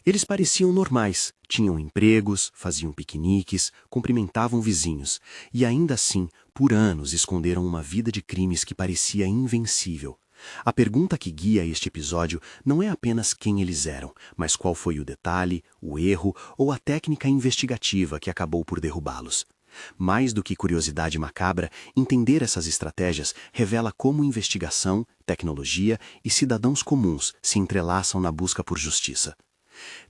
Eles pareciam normais, tinham empregos, faziam piqueniques, cumprimentavam vizinhos, e ainda assim, por anos esconderam uma vida de crimes que parecia invencível. A pergunta que guia este episódio não é apenas quem eles eram, mas qual foi o detalhe, o erro ou a técnica investigativa que acabou por derrubá-los. Mais do que curiosidade macabra, entender essas estratégias revela como investigação, tecnologia e cidadãos comuns se entrelaçam na busca por justiça.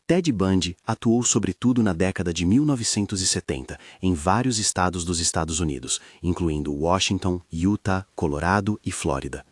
Ted Bundy atuou sobretudo na década de 1970 em vários estados dos Estados Unidos, incluindo Washington, Utah, Colorado e Flórida.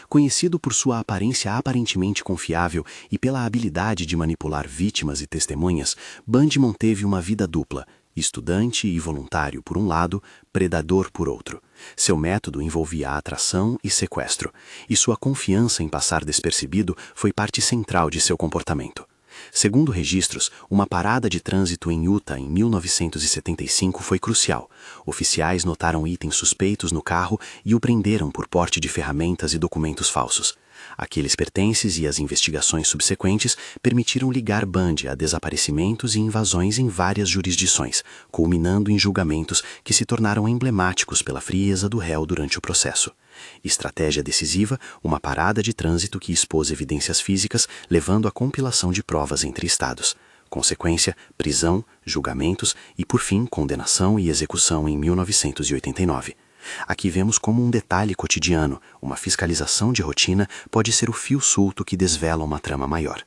Conhecido por sua aparência aparentemente confiável e pela habilidade de manipular vítimas e testemunhas, Bundy manteve uma vida dupla, estudante e voluntário por um lado, predador por outro. Seu método envolvia atração e sequestro, e sua confiança em passar despercebido foi parte central de seu comportamento. Segundo registros, uma parada de trânsito em Utah em 1975 foi crucial. Oficiais notaram itens suspeitos no carro e o prenderam por porte de ferramentas e documentos falsos. Aqueles pertences e as investigações subsequentes permitiram ligar Bundy a desaparecimentos e invasões em várias jurisdições, culminando em julgamentos que se tornaram emblemáticos pela frieza do réu durante o processo. Estratégia decisiva, uma parada de trânsito que expôs evidências físicas, levando à compilação de provas entre estados. Consequência, prisão, julgamentos e, por fim, condenação e execução em 1989. Aqui vemos como um detalhe cotidiano, uma fiscalização de rotina, pode ser o fio solto que desvela uma trama maior.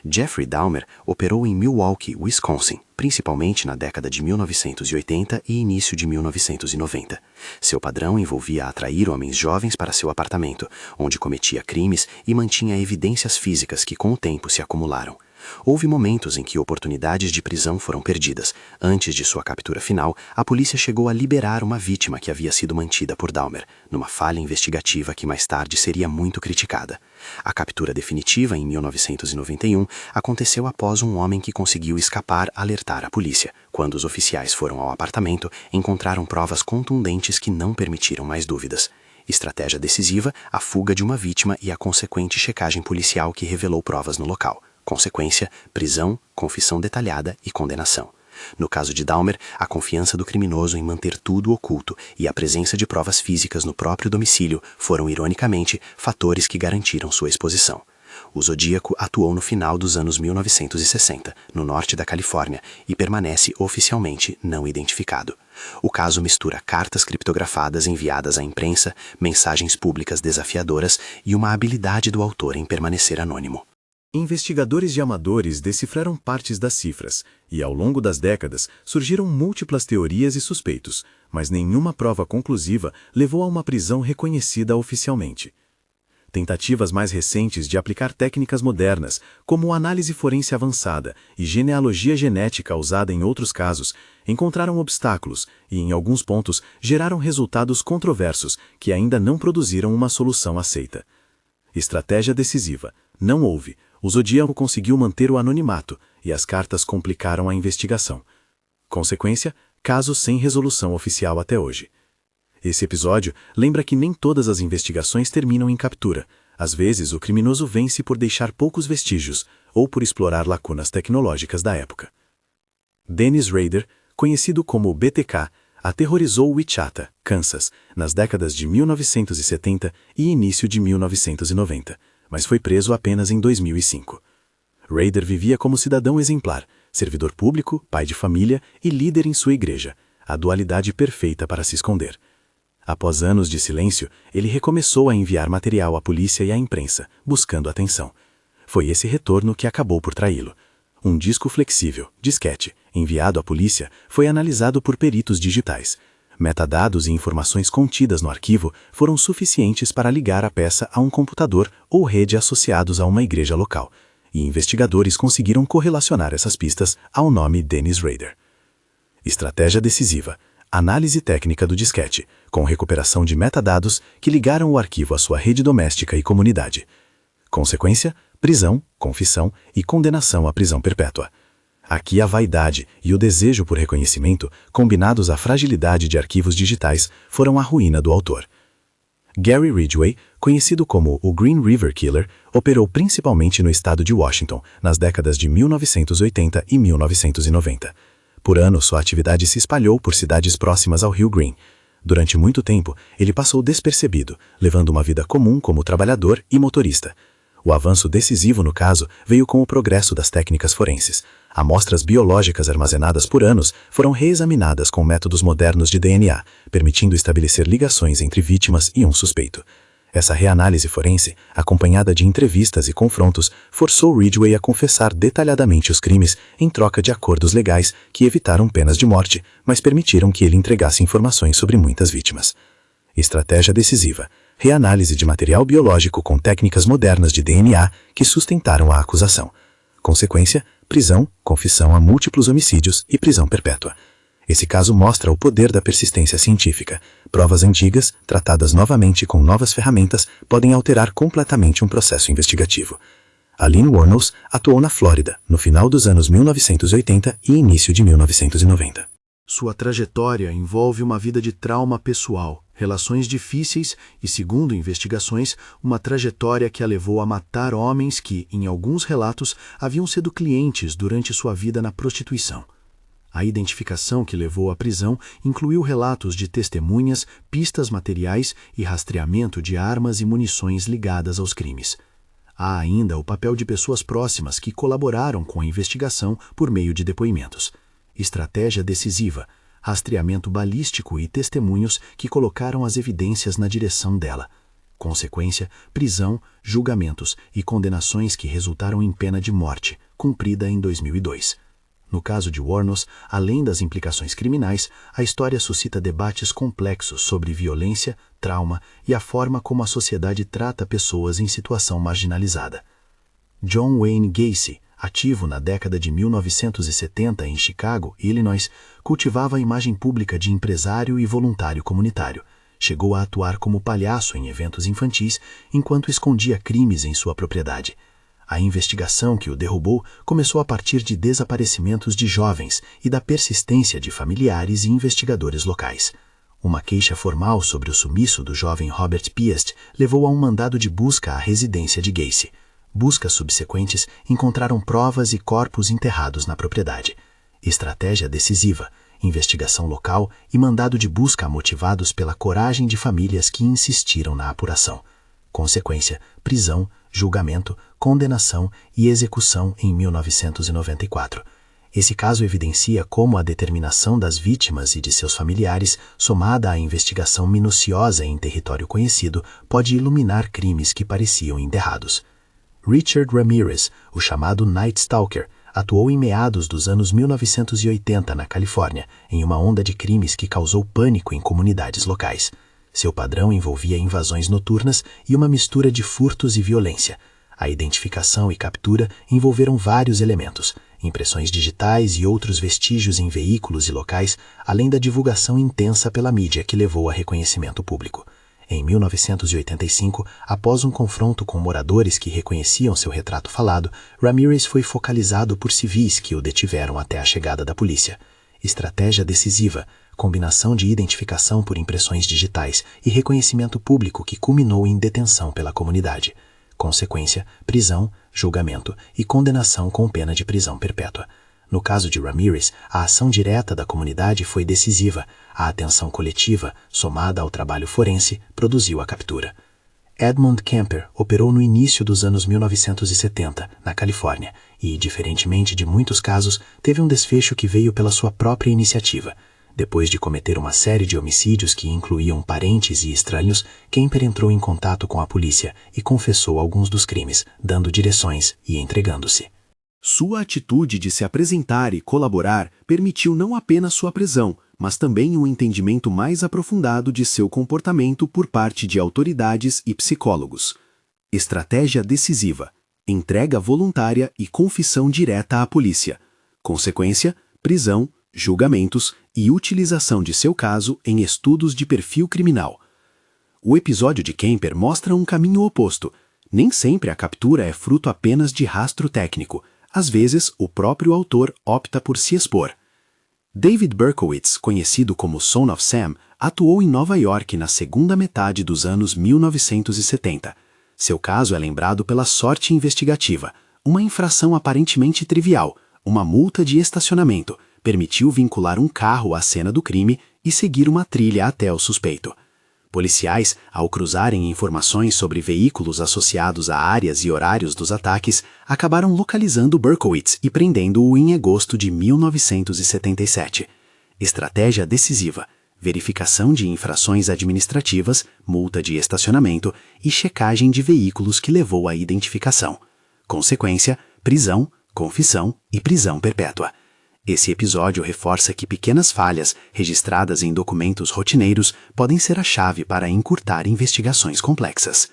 Jeffrey Dahmer operou em Milwaukee, Wisconsin, principalmente na década de 1980 e início de 1990. Seu padrão envolvia atrair homens jovens para seu apartamento, onde cometia crimes e mantinha evidências físicas que com o tempo se acumularam. Houve momentos em que oportunidades de prisão foram perdidas. Antes de sua captura final, a polícia chegou a liberar uma vítima que havia sido mantida por Dahmer, numa falha investigativa que mais tarde seria muito criticada. A captura definitiva, em 1991, aconteceu após um homem que conseguiu escapar alertar a polícia. Quando os oficiais foram ao apartamento, encontraram provas contundentes que não permitiram mais dúvidas. Estratégia decisiva, a fuga de uma vítima e a consequente checagem policial que revelou provas no local. Consequência, prisão, confissão detalhada e condenação. No caso de Dahmer, a confiança do criminoso em manter tudo oculto e a presença de provas físicas no próprio domicílio foram, ironicamente, fatores que garantiram sua exposição. O Zodíaco atuou no final dos anos 1960, no norte da Califórnia, e permanece oficialmente não identificado. O caso mistura cartas criptografadas enviadas à imprensa, mensagens públicas desafiadoras e uma habilidade do autor em permanecer anônimo. Investigadores de amadores decifraram partes das cifras, e ao longo das décadas surgiram múltiplas teorias e suspeitos, mas nenhuma prova conclusiva levou a uma prisão reconhecida oficialmente. Tentativas mais recentes de aplicar técnicas modernas, como análise forense avançada e genealogia genética usada em outros casos, encontraram obstáculos e, em alguns pontos, geraram resultados controversos que ainda não produziram uma solução aceita. Estratégia decisiva. Não houve. O Zodíaco conseguiu manter o anonimato e as cartas complicaram a investigação. Consequência, caso sem resolução oficial até hoje. Esse episódio lembra que nem todas as investigações terminam em captura. Às vezes, o criminoso vence por deixar poucos vestígios ou por explorar lacunas tecnológicas da época. Dennis Rader, conhecido como BTK, aterrorizou Wichita, Kansas, nas décadas de 1970 e início de 1990. Mas foi preso apenas em 2005. Rader vivia como cidadão exemplar, servidor público, pai de família e líder em sua igreja, a dualidade perfeita para se esconder. Após anos de silêncio, ele recomeçou a enviar material à polícia e à imprensa, buscando atenção. Foi esse retorno que acabou por traí-lo. Um disco flexível, disquete, enviado à polícia, foi analisado por peritos digitais. Metadados e informações contidas no arquivo foram suficientes para ligar a peça a um computador ou rede associados a uma igreja local, e investigadores conseguiram correlacionar essas pistas ao nome Dennis Rader. Estratégia decisiva. Análise técnica do disquete, com recuperação de metadados que ligaram o arquivo à sua rede doméstica e comunidade. Consequência, prisão, confissão e condenação à prisão perpétua. Aqui a vaidade e o desejo por reconhecimento, combinados à fragilidade de arquivos digitais, foram a ruína do autor. Gary Ridgway, conhecido como o Green River Killer, operou principalmente no estado de Washington, nas décadas de 1980 e 1990. Por anos, sua atividade se espalhou por cidades próximas ao Rio Green. Durante muito tempo, ele passou despercebido, levando uma vida comum como trabalhador e motorista. O avanço decisivo no caso veio com o progresso das técnicas forenses. Amostras biológicas armazenadas por anos foram reexaminadas com métodos modernos de DNA, permitindo estabelecer ligações entre vítimas e um suspeito. Essa reanálise forense, acompanhada de entrevistas e confrontos, forçou Ridgway a confessar detalhadamente os crimes em troca de acordos legais que evitaram penas de morte, mas permitiram que ele entregasse informações sobre muitas vítimas. Estratégia decisiva: reanálise de material biológico com técnicas modernas de DNA que sustentaram a acusação. Consequência: prisão, confissão a múltiplos homicídios e prisão perpétua. Esse caso mostra o poder da persistência científica. Provas antigas, tratadas novamente com novas ferramentas, podem alterar completamente um processo investigativo. Aline Wuornos atuou na Flórida, no final dos anos 1980 e início de 1990. Sua trajetória envolve uma vida de trauma pessoal, relações difíceis e, segundo investigações, uma trajetória que a levou a matar homens que, em alguns relatos, haviam sido clientes durante sua vida na prostituição. A identificação que levou à prisão incluiu relatos de testemunhas, pistas materiais e rastreamento de armas e munições ligadas aos crimes. Há ainda o papel de pessoas próximas que colaboraram com a investigação por meio de depoimentos. Estratégia decisiva: rastreamento balístico e testemunhos que colocaram as evidências na direção dela. Consequência: prisão, julgamentos e condenações que resultaram em pena de morte, cumprida em 2002. No caso de Wuornos, além das implicações criminais, a história suscita debates complexos sobre violência, trauma e a forma como a sociedade trata pessoas em situação marginalizada. John Wayne Gacy, ativo na década de 1970 em Chicago, Illinois, cultivava a imagem pública de empresário e voluntário comunitário. Chegou a atuar como palhaço em eventos infantis enquanto escondia crimes em sua propriedade. A investigação que o derrubou começou a partir de desaparecimentos de jovens e da persistência de familiares e investigadores locais. Uma queixa formal sobre o sumiço do jovem Robert Piest levou a um mandado de busca à residência de Gacy. Buscas subsequentes encontraram provas e corpos enterrados na propriedade. Estratégia decisiva: investigação local e mandado de busca motivados pela coragem de famílias que insistiram na apuração. Consequência: prisão, julgamento, condenação e execução em 1994. Esse caso evidencia como a determinação das vítimas e de seus familiares, somada à investigação minuciosa em território conhecido, pode iluminar crimes que pareciam enterrados. Richard Ramirez, o chamado Night Stalker, atuou em meados dos anos 1980 na Califórnia, em uma onda de crimes que causou pânico em comunidades locais. Seu padrão envolvia invasões noturnas e uma mistura de furtos e violência. A identificação e captura envolveram vários elementos: impressões digitais e outros vestígios em veículos e locais, além da divulgação intensa pela mídia que levou a reconhecimento público. Em 1985, após um confronto com moradores que reconheciam seu retrato falado, Ramirez foi focalizado por civis que o detiveram até a chegada da polícia. Estratégia decisiva: combinação de identificação por impressões digitais e reconhecimento público que culminou em detenção pela comunidade. Consequência: prisão, julgamento e condenação com pena de prisão perpétua. No caso de Ramirez, a ação direta da comunidade foi decisiva. A atenção coletiva, somada ao trabalho forense, produziu a captura. Edmund Kemper operou no início dos anos 1970, na Califórnia, e, diferentemente de muitos casos, teve um desfecho que veio pela sua própria iniciativa. Depois de cometer uma série de homicídios que incluíam parentes e estranhos, Kemper entrou em contato com a polícia e confessou alguns dos crimes, dando direções e entregando-se. Sua atitude de se apresentar e colaborar permitiu não apenas sua prisão, mas também um entendimento mais aprofundado de seu comportamento por parte de autoridades e psicólogos. Estratégia decisiva: entrega voluntária e confissão direta à polícia. Consequência: prisão, julgamentos e utilização de seu caso em estudos de perfil criminal. O episódio de Kemper mostra um caminho oposto. Nem sempre a captura é fruto apenas de rastro técnico. Às vezes, o próprio autor opta por se expor. David Berkowitz, conhecido como Son of Sam, atuou em Nova York na segunda metade dos anos 1970. Seu caso é lembrado pela sorte investigativa. Uma infração aparentemente trivial, uma multa de estacionamento, permitiu vincular um carro à cena do crime e seguir uma trilha até o suspeito. Policiais, ao cruzarem informações sobre veículos associados a áreas e horários dos ataques, acabaram localizando Berkowitz e prendendo-o em agosto de 1977. Estratégia decisiva: verificação de infrações administrativas, multa de estacionamento e checagem de veículos que levou à identificação. Consequência: prisão, confissão e prisão perpétua. Esse episódio reforça que pequenas falhas, registradas em documentos rotineiros, podem ser a chave para encurtar investigações complexas.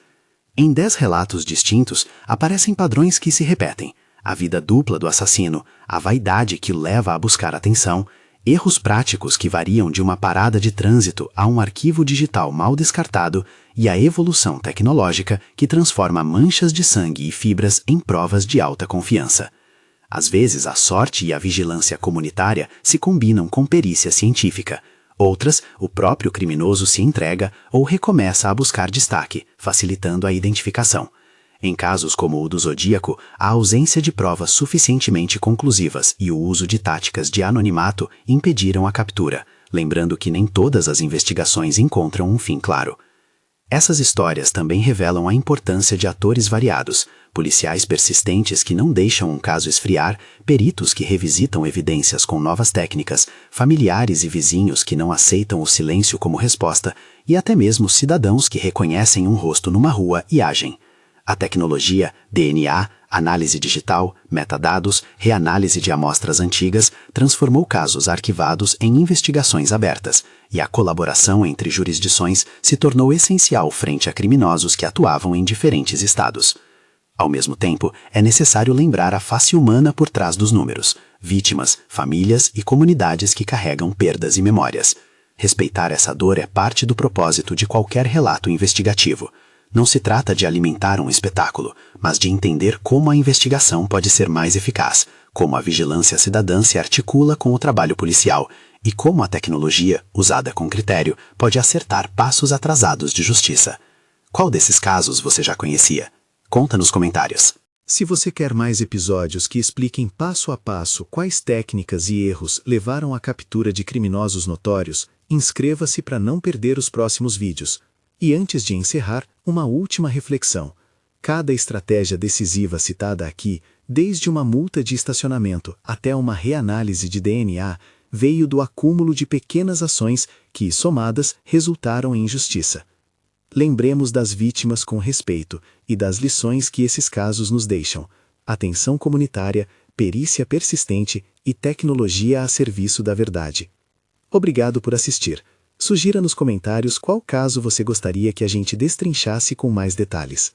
Em 10 relatos distintos, aparecem padrões que se repetem: a vida dupla do assassino, a vaidade que o leva a buscar atenção, erros práticos que variam de uma parada de trânsito a um arquivo digital mal descartado e a evolução tecnológica que transforma manchas de sangue e fibras em provas de alta confiança. Às vezes, a sorte e a vigilância comunitária se combinam com perícia científica. Outras, o próprio criminoso se entrega ou recomeça a buscar destaque, facilitando a identificação. Em casos como o do Zodíaco, a ausência de provas suficientemente conclusivas e o uso de táticas de anonimato impediram a captura, lembrando que nem todas as investigações encontram um fim claro. Essas histórias também revelam a importância de atores variados, policiais persistentes que não deixam um caso esfriar, peritos que revisitam evidências com novas técnicas, familiares e vizinhos que não aceitam o silêncio como resposta, e até mesmo cidadãos que reconhecem um rosto numa rua e agem. A tecnologia, DNA, análise digital, metadados, reanálise de amostras antigas transformou casos arquivados em investigações abertas, e a colaboração entre jurisdições se tornou essencial frente a criminosos que atuavam em diferentes estados. Ao mesmo tempo, é necessário lembrar a face humana por trás dos números: vítimas, famílias e comunidades que carregam perdas e memórias. Respeitar essa dor é parte do propósito de qualquer relato investigativo. Não se trata de alimentar um espetáculo, mas de entender como a investigação pode ser mais eficaz, como a vigilância cidadã se articula com o trabalho policial e como a tecnologia, usada com critério, pode acertar passos atrasados de justiça. Qual desses casos você já conhecia? Conta nos comentários. Se você quer mais episódios que expliquem passo a passo quais técnicas e erros levaram à captura de criminosos notórios, inscreva-se para não perder os próximos vídeos. E antes de encerrar, uma última reflexão. Cada estratégia decisiva citada aqui, desde uma multa de estacionamento até uma reanálise de DNA, veio do acúmulo de pequenas ações que, somadas, resultaram em justiça. Lembremos das vítimas com respeito e das lições que esses casos nos deixam: atenção comunitária, perícia persistente e tecnologia a serviço da verdade. Obrigado por assistir. Sugira nos comentários qual caso você gostaria que a gente destrinchasse com mais detalhes.